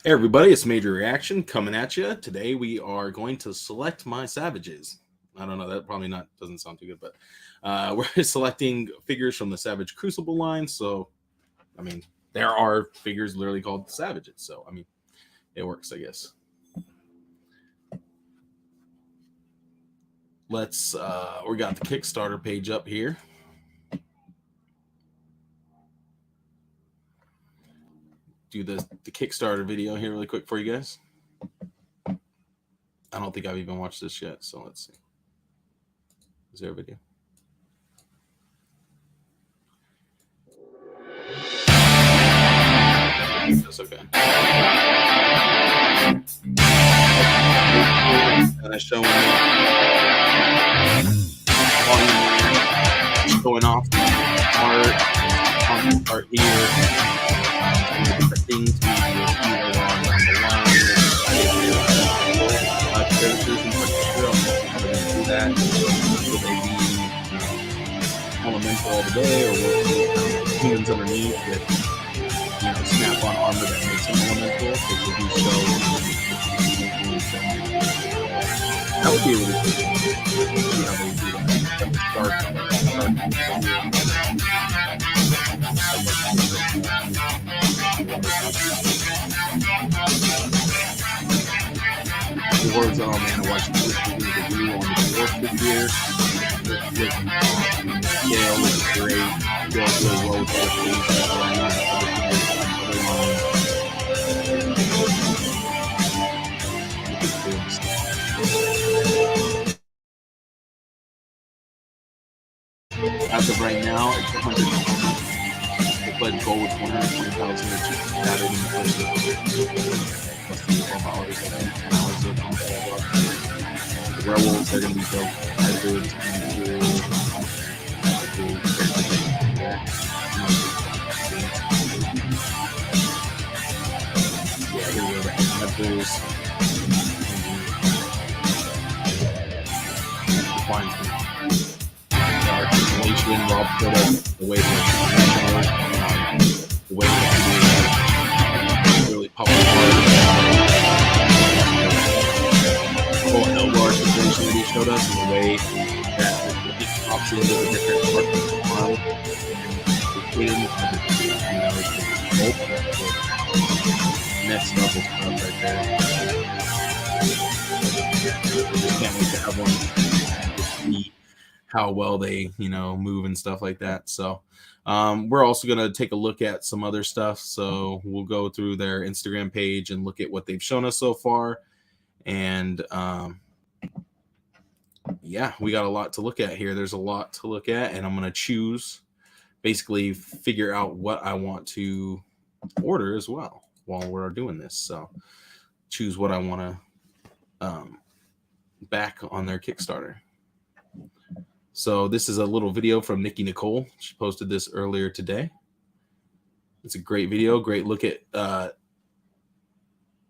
Hey everybody, it's Major Reaction coming at you. Today we are going to select my savages. I don't know, that probably not doesn't sound too good, but we're selecting figures from the Savage Crucible line. So, I mean, there are figures literally called savages. So, I mean, it works, I guess. Let's we got the Kickstarter page up here. Do the Kickstarter video here really quick for you guys. I don't think I've even watched this yet, so let's see. Is there a video? That's okay. And I show showing off art here. Different things we around the line. Characters in particular, I'm going to do that. Will they be elemental all the way, or will humans underneath with snap-on armor that makes them elemental? Because they do show that would be really cool. See how they do that. The words, oh man, I watched this review on the dwarf figure. Scale is great. Scale's really well with as of right now, it's 100. The pledge goal was 120,000, which is better than the first. The werewolves are going to be built hybrids Rob put up the way the way that really popular elbow articulation that he showed us, and the way that it drops into the different parts of the model. Next level stuff right there. Just can't wait to have one to see how well they move and stuff like that. So we're also going to take a look at some other stuff. So we'll go through their Instagram page and look at what they've shown us so far. And yeah, we got a lot to look at here. There's a lot to look at, and I'm going to choose, basically figure out what I want to order as well while we're doing this. So choose what I want to back on their Kickstarter. So this is a little video from Nikki Nicole. She posted this earlier today. It's a great video. Great look at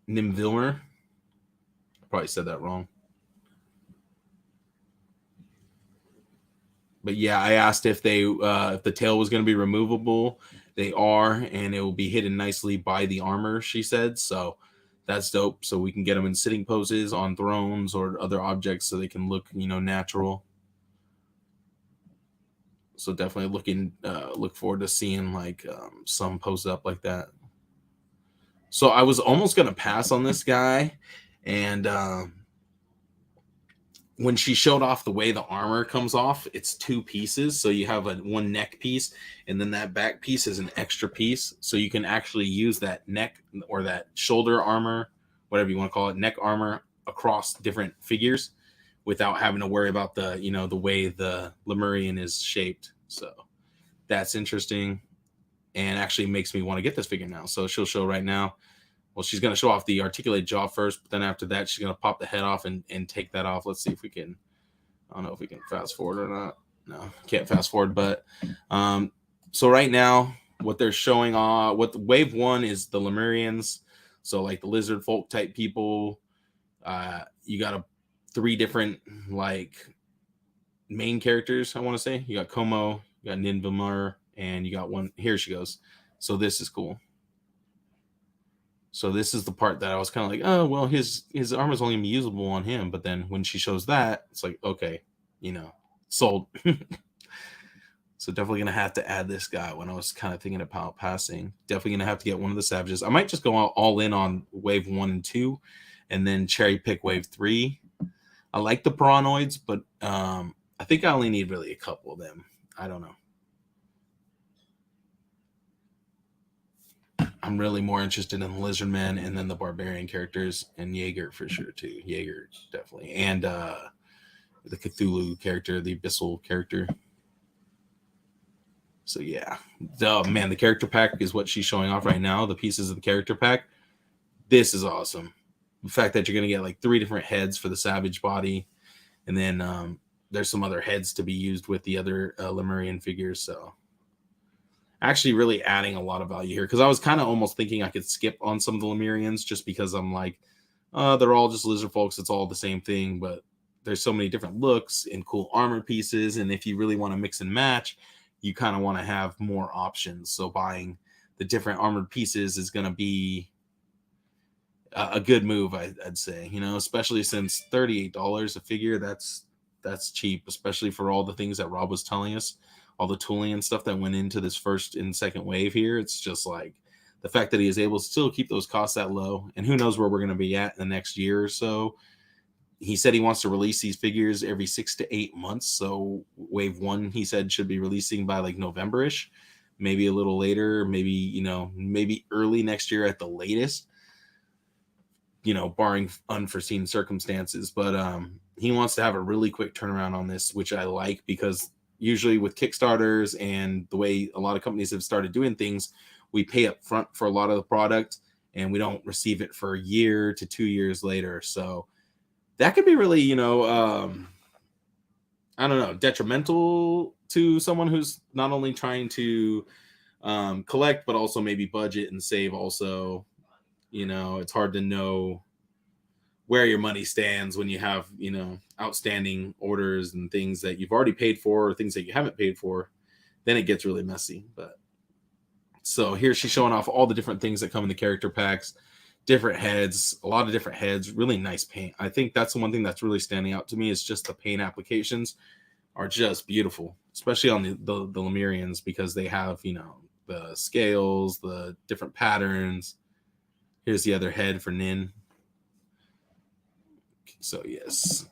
Nimvilmer. Probably said that wrong. But yeah, I asked if the tail was going to be removable. They are, and it will be hidden nicely by the armor, she said. So that's dope. So we can get them in sitting poses on thrones or other objects so they can look, natural. So definitely look forward to seeing like some posted up like that. So I was almost gonna pass on this guy, and when she showed off the way the armor comes off, it's two pieces. So you have one neck piece, and then that back piece is an extra piece. So you can actually use that neck or that shoulder armor, whatever you want to call it, neck armor across different figures without having to worry about the the way the Lemurian is shaped. So that's interesting, and actually makes me want to get this figure now. So she'll show right now. Well, she's going to show off the articulated jaw first, but then after that, she's going to pop the head off and take that off. Let's see if we can. I don't know if we can fast forward or not. No, can't fast forward. But so right now, what they're showing off, what wave one is the Lemurians. So like the lizard folk type people. You got three different like main characters, I want to say. You got Como, you got Ninvamur, and you got one. Here she goes. So this is cool. So this is the part that I was kind of like, oh well, his armor's only gonna be usable on him. But then when she shows that, it's like, okay, sold. So definitely gonna have to add this guy when I was kind of thinking about passing. Definitely gonna have to get one of the Savages. I might just go all in on wave 1 and 2, and then cherry pick wave 3. I like the Pirannoids, but I think I only need really a couple of them. I don't know. I'm really more interested in the Lizardmen and then the Barbarian characters, and Jaeger for sure too. Jaeger definitely, and the Cthulhu character, the Abyssal character. So yeah, the character pack is what she's showing off right now. The pieces of the character pack. This is awesome. The fact that you're gonna get like 3 different heads for the Savage body, and then there's some other heads to be used with the other Lemurian figures. So actually really adding a lot of value here, because I was kind of almost thinking I could skip on some of the Lemurians just because I'm like, they're all just lizard folks. It's all the same thing, but there's so many different looks and cool armor pieces. And if you really want to mix and match, you kind of want to have more options. So buying the different armored pieces is going to be a good move, I'd say, especially since $38 a figure, that's cheap, especially for all the things that Rob was telling us, all the tooling and stuff that went into this first and second wave here. It's just like the fact that he is able to still keep those costs that low, and who knows where we're going to be at in the next year or so. He said he wants to release these figures every 6 to 8 months. So wave 1, he said, should be releasing by like November-ish, maybe a little later, maybe, maybe early next year at the latest, barring unforeseen circumstances. But he wants to have a really quick turnaround on this, which I like, because usually with Kickstarters and the way a lot of companies have started doing things, we pay up front for a lot of the product and we don't receive it for a year to 2 years later. So that could be really, I don't know, detrimental to someone who's not only trying to collect, but also maybe budget and save also. It's hard to know where your money stands when you have, outstanding orders and things that you've already paid for or things that you haven't paid for. Then it gets really messy. But so here she's showing off all the different things that come in the character packs, different heads, a lot of different heads, really nice paint. I think that's the one thing that's really standing out to me, is just the paint applications are just beautiful, especially on the Lemurians, because they have, the scales, the different patterns. Here's the other head for Nin. So yes.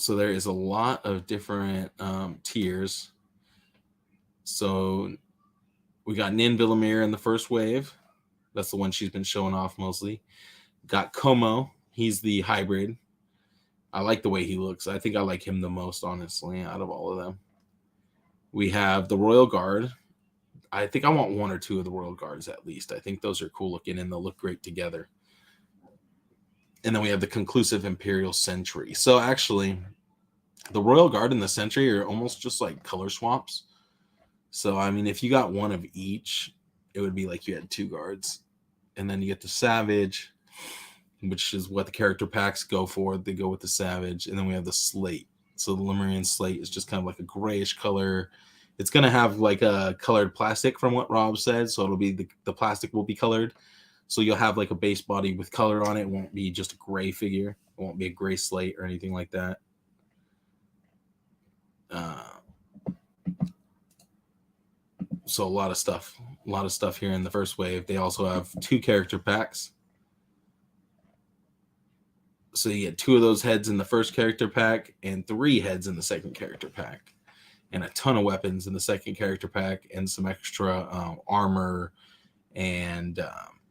So there is a lot of different tiers. So we got Nin Villamere in the first wave. That's the one she's been showing off mostly. Got Como. He's the hybrid. I like the way he looks. I think I like him the most, honestly, out of all of them. We have the Royal Guard. I think I want 1 or 2 of the Royal Guards at least. I think those are cool looking and they'll look great together. And then we have the conclusive Imperial Sentry. So actually, the Royal Guard and the Sentry are almost just like color swaps. So, I mean, if you got 1 of each, it would be like you had 2 guards. And then you get the Savage, which is what the character packs go for. They go with the Savage. And then we have the Slate. So the Lemurian Slate is just kind of like a grayish color. It's going to have like a colored plastic from what Rob said. So it'll be the plastic will be colored. So you'll have like a base body with color on it. It won't be just a gray figure. It won't be a gray slate or anything like that. So a lot of stuff here in the first wave. They also have 2 character packs. So you get 2 of those heads in the first character pack and 3 heads in the second character pack, and a ton of weapons in the second character pack, and some extra armor and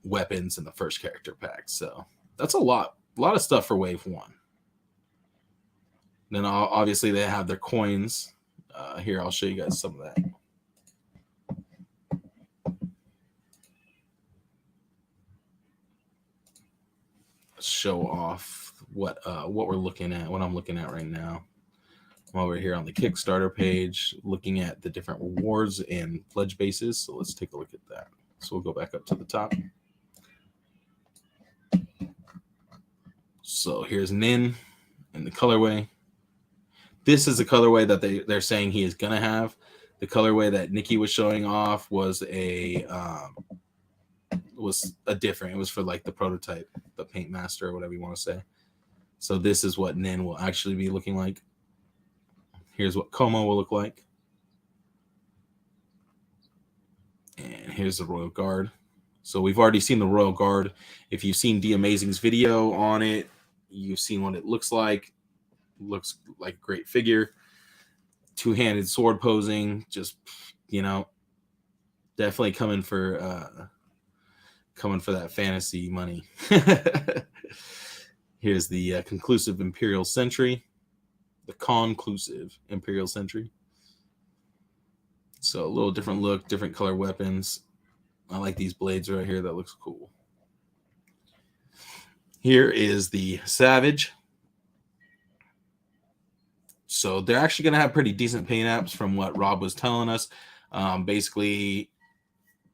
weapons in the first character pack. So that's a lot of stuff for wave 1. Then obviously they have their coins. Here, I'll show you guys some of that. Show off what we're looking at, what I'm looking at right now. I'm over here on the Kickstarter page looking at the different rewards and pledge bases. So let's take a look at that. So we'll go back up to the top. So here's Nin in the colorway. This is the colorway that they're saying he is going to have. The colorway that Nikki was showing off was a was a different. It was for like the prototype, the paint master or whatever you want to say. So this is what Nin will actually be looking like. Here's what Como will look like. And here's the Royal Guard. So we've already seen the Royal Guard. If you've seen D Amazing's video on it, you've seen what it looks like. Looks like a great figure. Two-handed sword posing. Just, you know, definitely coming for that fantasy money. Here's the conclusive Imperial Sentry. The conclusive Imperial Sentry. So a little different look, different color weapons. I like these blades right here. That looks cool. Here is the Savage. So they're actually going to have pretty decent paint apps from what Rob was telling us. Basically,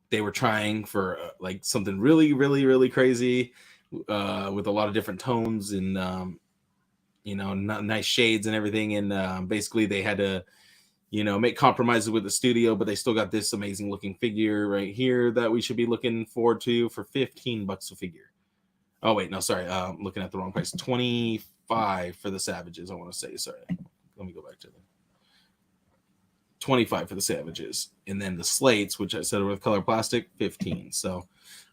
they were trying for like something really, really, really crazy with a lot of different tones and, you know, nice shades and everything. And basically they had to, you know, make compromises with the studio, but they still got this amazing looking figure right here that we should be looking forward to for $15 a figure. Oh, wait, no, sorry. Looking at the wrong price. $25 for the Savages, I want to say. Sorry. Let me go back to them. $25 for the Savages. And then the slates, which I said were with color plastic, $15. So,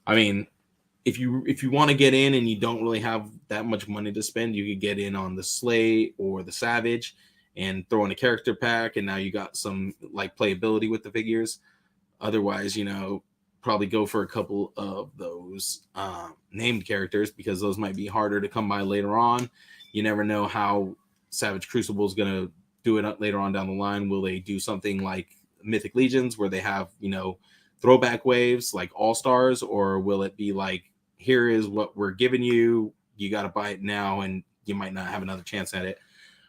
I mean, if you want to get in and you don't really have that much money to spend, you could get in on the slate or the Savage and throw in a character pack, and now you got some like playability with the figures. Otherwise, you know, probably go for a couple of those named characters, because those might be harder to come by later on. You never know how Savage Crucible is going to do it later on down the line. Will they do something like Mythic Legions where they have, you know, throwback waves like All Stars, or will it be like, here is what we're giving you, you got to buy it now and you might not have another chance at it?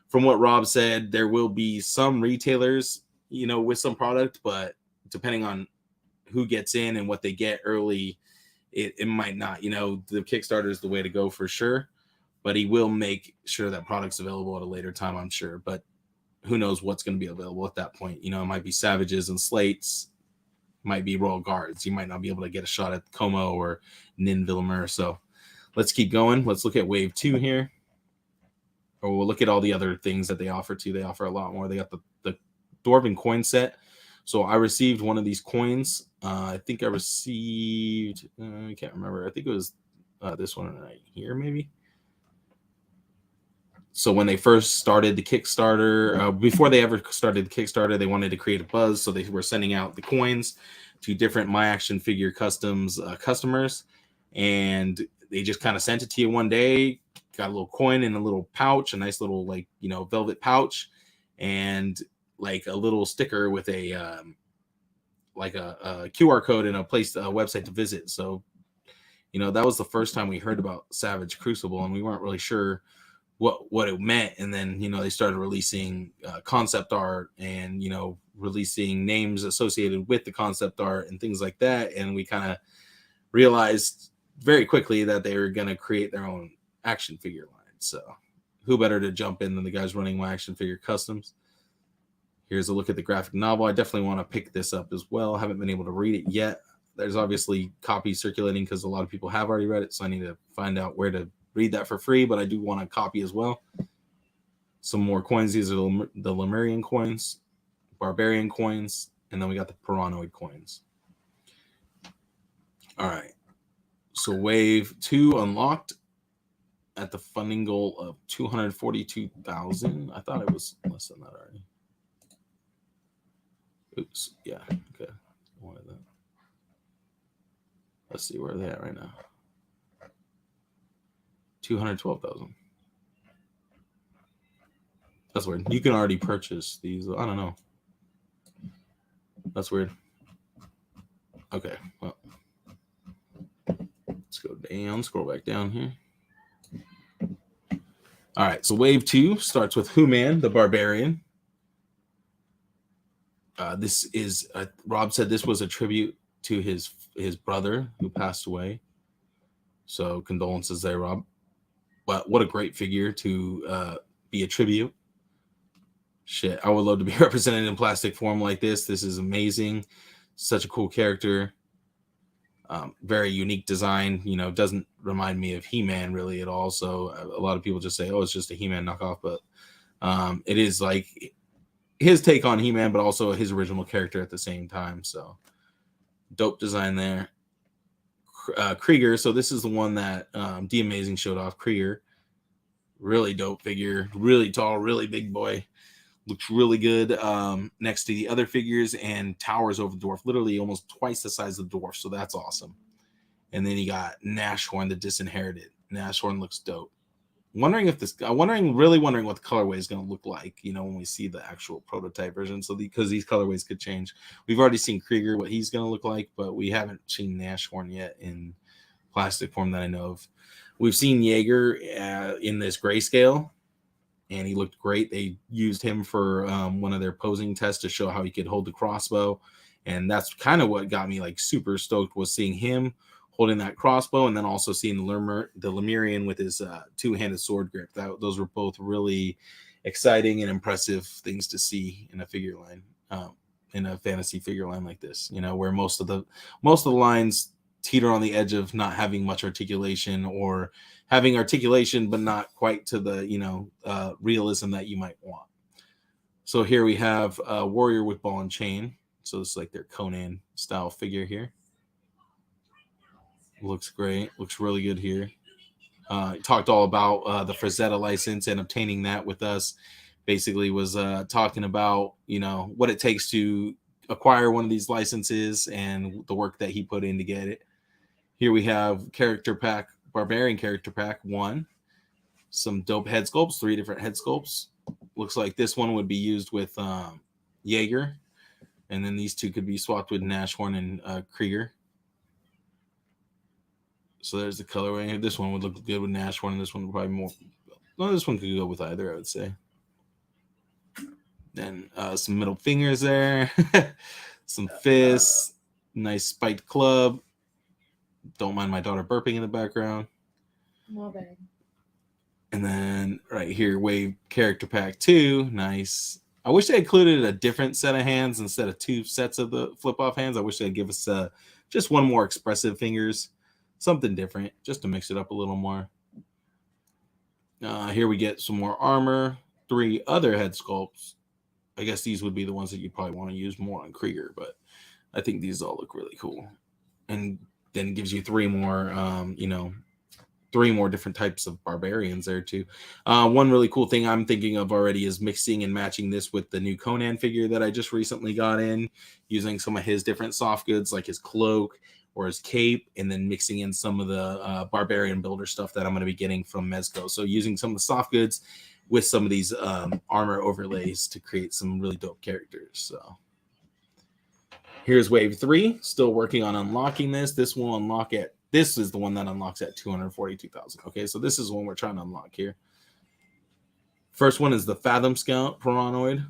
From what Rob said, there will be some retailers, you know, with some product, but depending on who gets in and what they get early, it might not. You know, the Kickstarter is the way to go for sure, but he will make sure that product's available at a later time, I'm sure. But who knows what's going to be available at that point. You know, it might be Savages and Slates, might be Royal Guards. You might not be able to get a shot at Como or Nin Villamur. So let's keep going. Let's look at Wave 2 here. Or we'll look at all the other things that they offer too. They offer a lot more. They got the Dwarven coin set. So I received one of these coins. I think I received, I can't remember. I think it was this one right here, maybe. So when they first started the Kickstarter, before they ever started the Kickstarter, they wanted to create a buzz. So they were sending out the coins to different My Action Figure Customs customers. And they just kind of sent it to you one day. Got a little coin in a little pouch, a nice little, like, you know, velvet pouch, and like a little sticker with a like a QR code and a website to visit. So, you know, that was the first time we heard about Savage Crucible, and we weren't really sure what it meant. And then, you know, they started releasing concept art and, you know, releasing names associated with the concept art and things like that. And we kind of realized very quickly that they were going to create their own action figure line. So who better to jump in than the guys running My Action Figure Customs? Here's a look at the graphic novel. I definitely want to pick this up as well. I haven't been able to read it yet. There's obviously copies circulating because a lot of people have already read it. So I need to find out where to read that for free, but I do want a copy as well. Some more coins. These are the Lemurian coins, Barbarian coins, and then we got the Piranoid coins. All right. So Wave 2 unlocked at the funding goal of 242,000. I thought it was less than that already. Oops. Yeah. Okay. I wanted that. Let's see where they're at right now. 212,000. That's weird. You can already purchase these. I don't know. That's weird. Okay. Well, let's go down. Scroll back down here. All right. So Wave 2 starts with Human, the Barbarian. This is Rob said this was a tribute to his brother who passed away. So condolences there, Rob. But what a great figure to be a tribute. Shit, I would love to be represented in plastic form like this. This is amazing. Such a cool character. Very unique design. You know, doesn't remind me of He-Man really at all. So a lot of people just say, oh, it's just a He-Man knockoff, but it is like his take on He-Man, but also his original character at the same time. So dope design there. Krieger. So this is the one that D Amazing showed off. Krieger, really dope figure, really tall, really big boy. Looks really good next to the other figures and towers over the dwarf, literally almost twice the size of the dwarf. So that's awesome. And then you got Nashorn, the Disinherited. Nashorn looks dope. Really wondering what the colorway is going to look like, you know, when we see the actual prototype version. So because these colorways could change. We've already seen Krieger, what he's going to look like, but we haven't seen Nashorn yet in plastic form that I know of. We've seen Jaeger in this grayscale, and he looked great. They used him for one of their posing tests to show how he could hold the crossbow. And that's kind of what got me like super stoked, was seeing him holding that crossbow, and then also seeing the Lemurian with his two-handed sword grip. Those were both really exciting and impressive things to see in a figure line, in a fantasy figure line like this. You know, where most of the lines teeter on the edge of not having much articulation, or having articulation but not quite to the, you know, realism that you might want. So here we have a warrior with ball and chain. So it's like their Conan style figure here. Looks great. Looks really good here. Talked all about the Frazetta license and obtaining that with us. Basically was talking about, you know, what it takes to acquire one of these licenses and the work that he put in to get it. Here we have character pack, Barbarian character pack 1. Some dope head sculpts, 3 different head sculpts. Looks like this one would be used with Jaeger. And then these 2 could be swapped with Nashorn and Krieger. So there's the colorway. This one would look good with Nashorn, and this one would probably more. No, this one could go with either, I would say. Then some middle fingers there, some fists, nice spiked club. Don't mind my daughter burping in the background. No bad. And then right here, Wave character pack 2. Nice. I wish they included a different set of hands instead of 2 sets of the flip-off hands. I wish they'd give us just one more expressive fingers. Something different, just to mix it up a little more. Here we get some more armor. 3 other head sculpts. I guess these would be the ones that you probably want to use more on Krieger, but I think these all look really cool. And then it gives you 3 more, 3 more different types of barbarians there too. One really cool thing I'm thinking of already is mixing and matching this with the new Conan figure that I just recently got in, using some of his different soft goods like his cloak or his cape, and then mixing in some of the barbarian builder stuff that I'm going to be getting from Mezco. So using some of the soft goods with some of these armor overlays to create some really dope characters. So here's wave 3, still working on unlocking this. This will unlock at, this is the one that unlocks at 242,000. Okay, so this is one we're trying to unlock here. First one is the Fathom Scout Piranoid.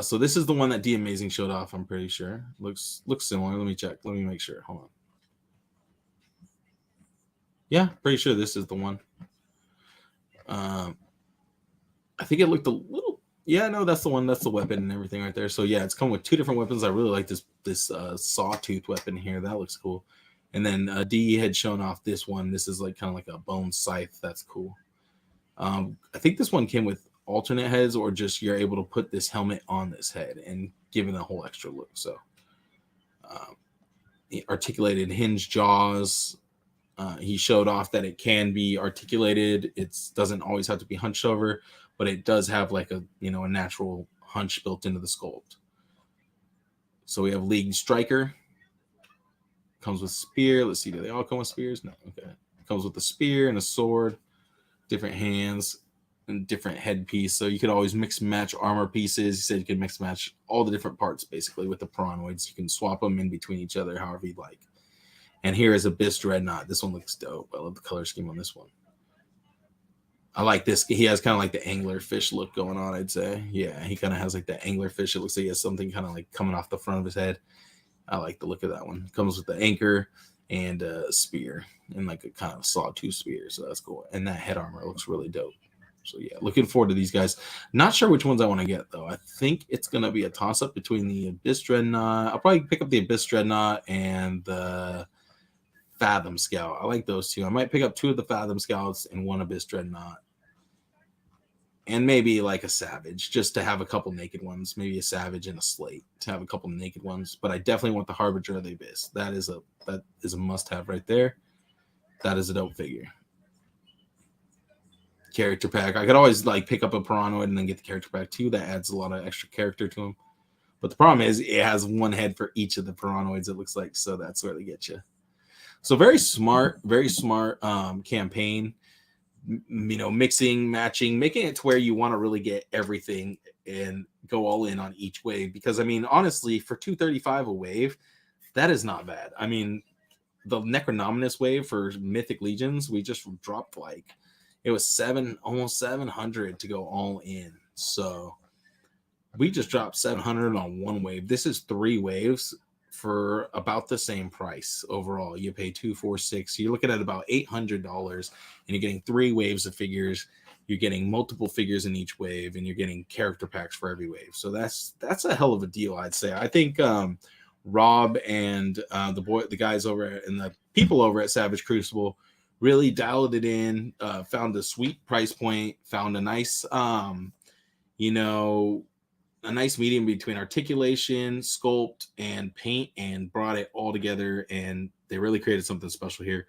So this is the one that D Amazing showed off, I'm pretty sure. Looks similar. Let me check. Let me make sure. Hold on. Yeah, pretty sure this is the one. I think it looked a little. Yeah, no, that's the one. That's the weapon and everything right there. So yeah, it's coming with 2 different weapons. I really like this sawtooth weapon here. That looks cool. And then D had shown off this one. This is like kind of like a bone scythe. That's cool. I think this one came with alternate heads, or just you're able to put this helmet on this head and give it a whole extra look. So articulated hinge jaws. He showed off that it can be articulated. It doesn't always have to be hunched over, but it does have like a natural hunch built into the sculpt. So we have League Striker. Comes with spear. Let's see, do they all come with spears? No. Okay. Comes with a spear and a sword, different hands, and different headpiece. So you could always mix and match armor pieces. He said you could mix and match all the different parts basically with the Piranoids. You can swap them in between each other however you'd like. And here is Abyss Dreadnought. This one looks dope. I love the color scheme on this one. I like this. He has kind of like the anglerfish look going on, I'd say. Yeah, he kind of has like the anglerfish. It looks like he has something kind of like coming off the front of his head. I like the look of that one. Comes with the anchor and a spear and like a kind of sawtooth spear. So that's cool. And that head armor looks really dope. So yeah, looking forward to these guys. Not sure which ones I want to get though. I think it's gonna be a toss up between the Abyss Dreadnought. I'll probably pick up the Abyss Dreadnought and the Fathom Scout. I like those two. I might pick up 2 of the Fathom Scouts and 1 Abyss Dreadnought. And maybe like a Savage, just to have a couple naked ones. Maybe a Savage and a Slate to have a couple naked ones. But I definitely want the Harbinger of the Abyss. That is a must-have right there. That is a dope figure. Character pack. I could always like pick up a Piranoid and then get the character pack too. That adds a lot of extra character to him. But the problem is it has 1 head for each of the Piranoids, it looks like. So that's where they get you. So very smart campaign. Mixing, matching, making it to where you want to really get everything and go all in on each wave. Because I mean, honestly, for $235 a wave, that is not bad. I mean, the Necronominus wave for Mythic Legions, we just dropped like it was almost 700 to go all in. So we just dropped 700 on 1 wave. This is 3 waves for about the same price overall. You pay $246. You're looking at about $800, and you're getting 3 waves of figures. You're getting multiple figures in each wave, and you're getting character packs for every wave. So that's a hell of a deal, I'd say. I think Rob and the guys over and the people over at Savage Crucible really dialed it in, found a sweet price point, found a nice a nice medium between articulation, sculpt, and paint, and brought it all together, and they really created something special here.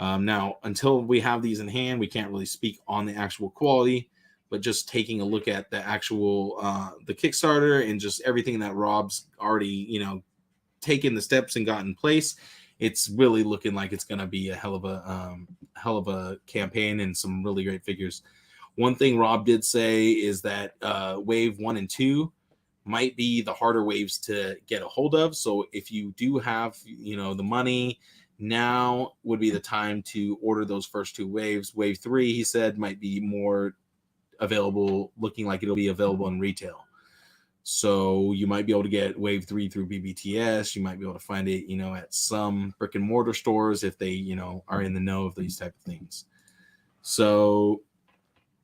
Now, until we have these in hand, we can't really speak on the actual quality, but just taking a look at the actual the Kickstarter and just everything that Rob's already, taken the steps and got in place, it's really looking like it's going to be a hell of a campaign and some really great figures. One thing Rob did say is that wave 1 and 2 might be the harder waves to get a hold of. So if you do have, the money, now would be the time to order those first 2 waves. Wave 3, he said, might be more available, looking like it'll be available in retail. So you might be able to get wave 3 through BBTS. You might be able to find it, at some brick and mortar stores if they, are in the know of these type of things. So,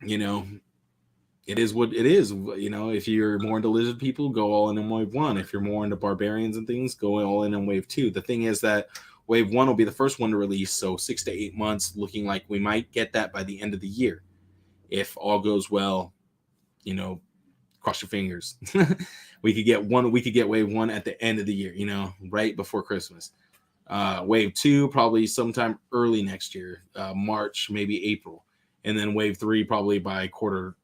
it is what it is. If you're more into lizard people, go all in wave 1. If you're more into barbarians and things, go all in wave 2. The thing is that wave 1 will be the first one to release. So 6 to 8 months, looking like we might get that by the end of the year. If all goes well, cross your fingers. we could get wave 1 at the end of the year, right before Christmas. Wave 2 probably sometime early next year, March, maybe April, and then wave 3 probably by quarter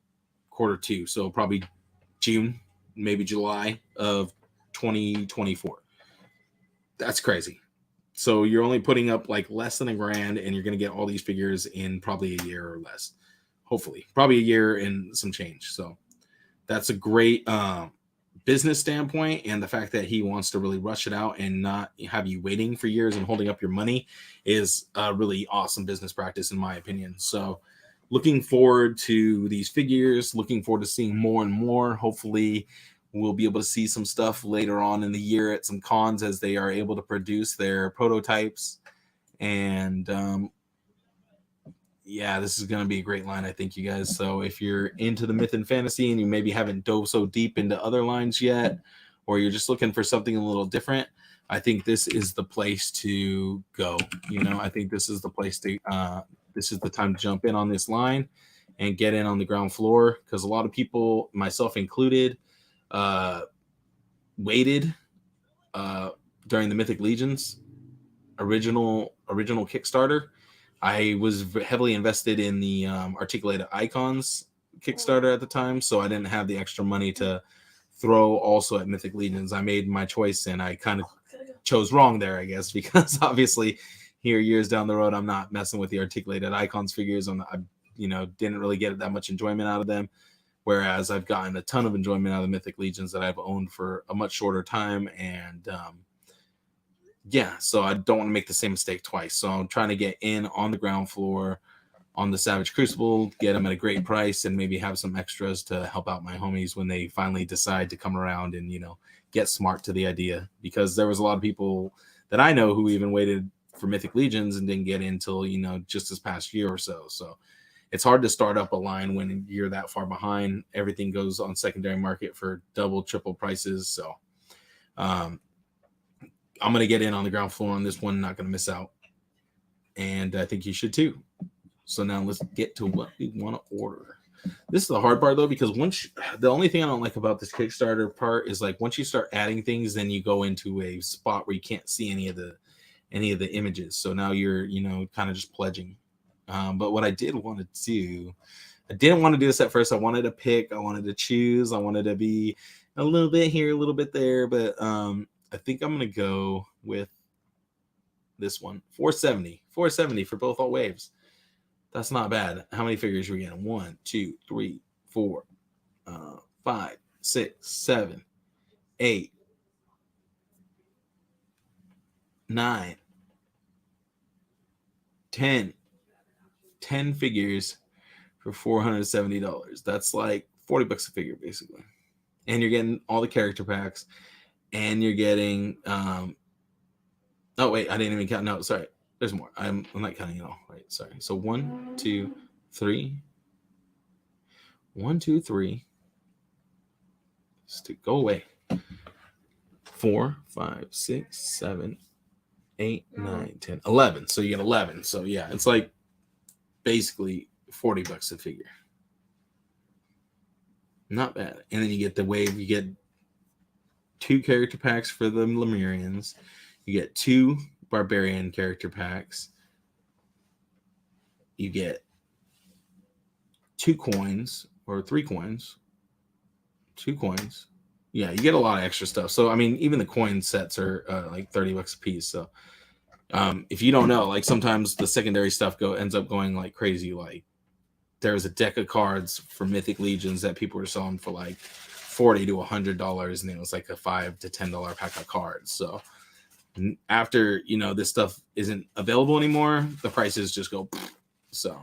2, so probably June, maybe July of 2024. That's crazy. So you're only putting up like less than $1,000, and you're going to get all these figures in probably a year or less. Hopefully, probably a year and some change. So that's a great business standpoint, and the fact that he wants to really rush it out and not have you waiting for years and holding up your money is a really awesome business practice, in my opinion. So looking forward to these figures, looking forward to seeing more and more. Hopefully we'll be able to see some stuff later on in the year at some cons as they are able to produce their prototypes. And this is going to be a great line, I think, you guys. So if you're into the myth and fantasy and you maybe haven't dove so deep into other lines yet, or you're just looking for something a little different, I think this is the place to go. I think this is the place to this is the time to jump in on this line and get in on the ground floor, because a lot of people, myself included, waited during the Mythic Legions original Kickstarter. I was heavily invested in the Articulated Icons Kickstarter at the time, so I didn't have the extra money to throw also at Mythic Legions. I made my choice, and I kind of chose wrong there, I guess, because obviously here years down the road, I'm not messing with the Articulated Icons figures. I didn't really get that much enjoyment out of them, whereas I've gotten a ton of enjoyment out of the Mythic Legions that I've owned for a much shorter time. And so I don't want to make the same mistake twice. So I'm trying to get in on the ground floor on the Savage Crucible, get them at a great price, and maybe have some extras to help out my homies when they finally decide to come around and, get smart to the idea. Because there was a lot of people that I know who even waited for Mythic Legions and didn't get in until, just this past year or so. So it's hard to start up a line when you're that far behind. Everything goes on secondary market for double, triple prices. So I'm going to get in on the ground floor on this one. Not going to miss out. And I think you should too. So now let's get to what we want to order. This is the hard part though, because the only thing I don't like about this Kickstarter part is like once you start adding things, then you go into a spot where you can't see any of the images. So now you're, kind of just pledging. But what I did want to do, I didn't want to do this at first. I wanted to pick, I wanted to choose, I wanted to be a little bit here, a little bit there, but I think I'm going to go with this one, 470 for both all waves. That's not bad. How many figures are we getting? 1, 2, 3, 4, 5, 6, 7, 8, 9, 10 figures for $470. That's like $40 a figure basically. And you're getting all the character packs, and you're getting oh wait, I didn't even count. No, sorry. There's more. I'm not counting it all. Right. Sorry. So 1, 2, 3. 1, 2, 3. Just go away. 4, 5, 6, 7, 8, 9, 10, 11. So you get 11. So yeah, it's like basically $40 a figure. Not bad. And then you get the wave. You get 2 character packs for the Lemurians. You get 2 barbarian character packs. You get 2 coins or 3 coins. 2 coins. Yeah, you get a lot of extra stuff. So I mean, even the coin sets are like $30 a piece. So if you don't know, like sometimes the secondary stuff ends up going like crazy. Like there's a deck of cards for Mythic Legions that people were selling for like $40 to $100, and it was like a $5 to $10 pack of cards. So after this stuff isn't available anymore, the prices just go. So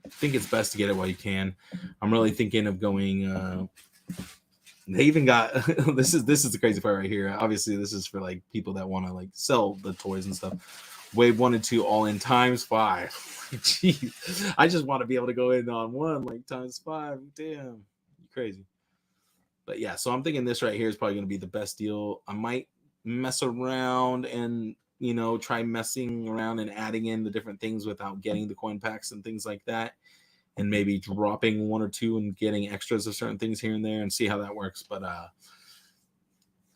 I think it's best to get it while you can. I'm really thinking of going. They even got this is the crazy part right here. Obviously, this is for like people that want to like sell the toys and stuff. Wave 1 and 2 all in ×5. Jeez, I just want to be able to go in on one like ×5. Damn, crazy. But yeah, so I'm thinking this right here is probably going to be the best deal. I might mess around and try messing around and adding in the different things without getting the coin packs and things like that, and maybe dropping 1 or 2 and getting extras of certain things here and there and see how that works. But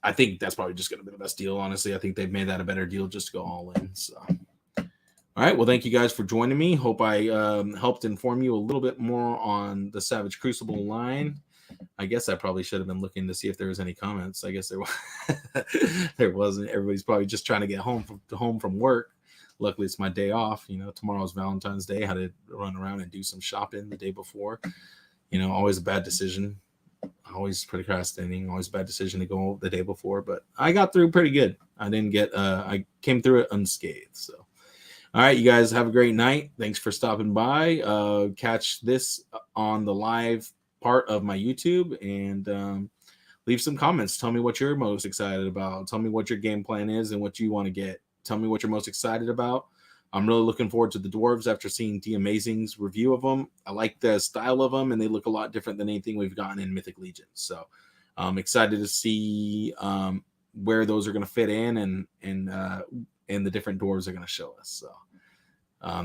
I think that's probably just going to be the best deal. Honestly, I think they've made that a better deal just to go all in. So all right, well, thank you guys for joining me. Hope I helped inform you a little bit more on the Savage Crucible line. I guess I probably should have been looking to see if there was any comments. I guess there was. There wasn't. Everybody's probably just trying to get home from work. Luckily, it's my day off. Tomorrow's Valentine's Day. I had to run around and do some shopping the day before. Always a bad decision. Always procrastinating. Always a bad decision to go the day before. But I got through pretty good. I came through it unscathed. So, all right, you guys have a great night. Thanks for stopping by. Catch this on the live part of my YouTube, and leave some comments. Tell me what you're most excited about. Tell me what your game plan is and what you want to get. Tell me what you're most excited about. I'm really looking forward to the dwarves after seeing D Amazing's review of them. I like the style of them, and they look a lot different than anything we've gotten in Mythic Legions. So I'm excited to see where those are going to fit in, and the different dwarves are going to show us. So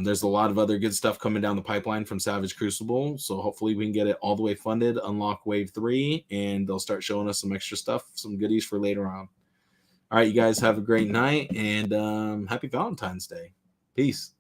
there's a lot of other good stuff coming down the pipeline from Savage Crucible. So hopefully we can get it all the way funded, unlock wave 3, and they'll start showing us some extra stuff, some goodies for later on. All right, you guys have a great night, and happy Valentine's Day. Peace.